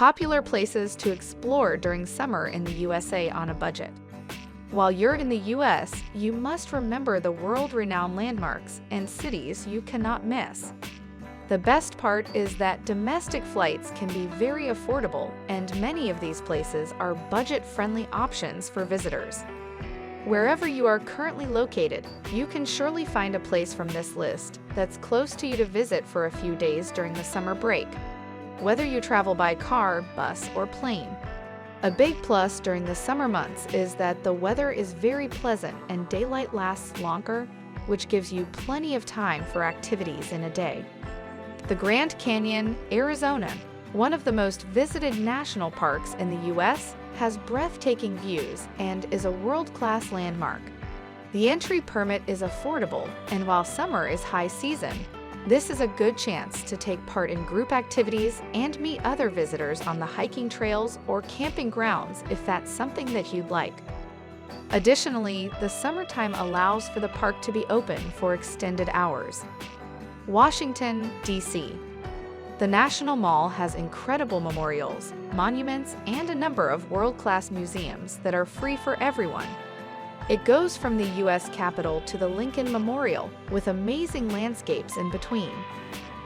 Popular places to explore during summer in the USA on a budget. While you're in the US, you must remember the world-renowned landmarks and cities you cannot miss. The best part is that domestic flights can be very affordable, and many of these places are budget-friendly options for visitors. Wherever you are currently located, you can surely find a place from this list that's close to you to visit for a few days during the summer break, whether you travel by car, bus, or plane. A big plus during the summer months is that the weather is very pleasant and daylight lasts longer, which gives you plenty of time for activities in a day. The Grand Canyon, Arizona, one of the most visited national parks in the U.S., has breathtaking views and is a world-class landmark. The entry permit is affordable, and while summer is high season, this is a good chance to take part in group activities and meet other visitors on the hiking trails or camping grounds if that's something that you'd like. Additionally, the summertime allows for the park to be open for extended hours. Washington, D.C. The National Mall has incredible memorials, monuments, and a number of world-class museums that are free for everyone. It goes from the U.S. Capitol to the Lincoln Memorial, with amazing landscapes in between.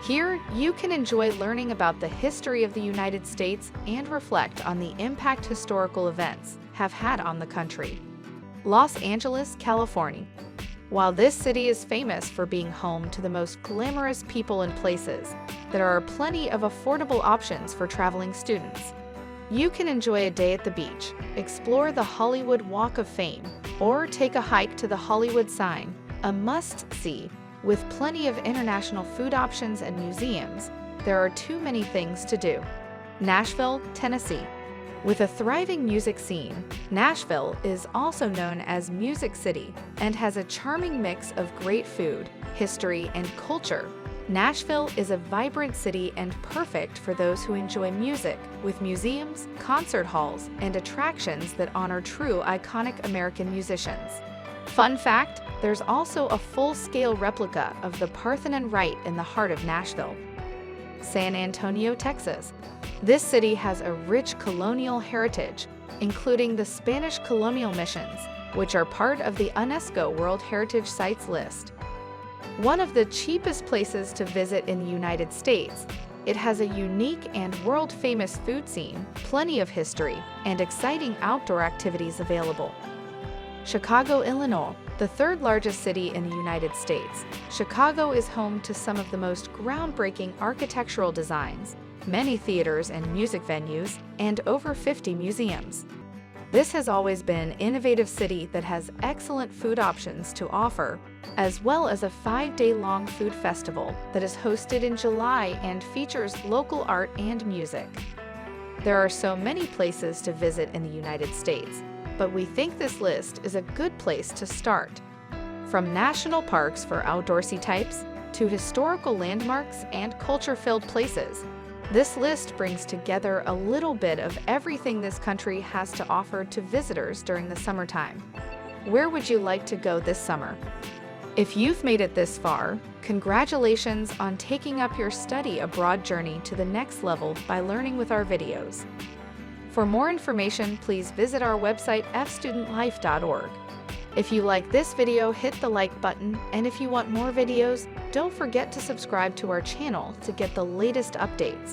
Here, you can enjoy learning about the history of the United States and reflect on the impact historical events have had on the country. Los Angeles, California. While this city is famous for being home to the most glamorous people and places, there are plenty of affordable options for traveling students. You can enjoy a day at the beach, explore the Hollywood Walk of Fame, or take a hike to the Hollywood sign, a must-see. With plenty of international food options and museums, there are too many things to do. Nashville, Tennessee. With a thriving music scene, Nashville is also known as Music City and has a charming mix of great food, history, and culture. Nashville is a vibrant city and perfect for those who enjoy music, with museums, concert halls, and attractions that honor true iconic American musicians. Fun fact, there's also a full-scale replica of the Parthenon right in the heart of Nashville. San Antonio, Texas. This city has a rich colonial heritage, including the Spanish colonial missions, which are part of the UNESCO World Heritage Sites list. One of the cheapest places to visit in the United States, it has a unique and world-famous food scene, plenty of history, and exciting outdoor activities available. Chicago, Illinois, the third largest city in the United States. Chicago is home to some of the most groundbreaking architectural designs, many theaters and music venues, and over 50 museums. This has always been an innovative city that has excellent food options to offer, as well as a 5-day-long food festival that is hosted in July and features local art and music. There are so many places to visit in the United States, but we think this list is a good place to start. From national parks for outdoorsy types to historical landmarks and culture-filled places, this list brings together a little bit of everything this country has to offer to visitors during the summertime. Where would you like to go this summer? If you've made it this far, congratulations on taking up your study abroad journey to the next level by learning with our videos. For more information, please visit our website fstudentlife.org. If you like this video, hit the like button, and if you want more videos, don't forget to subscribe to our channel to get the latest updates.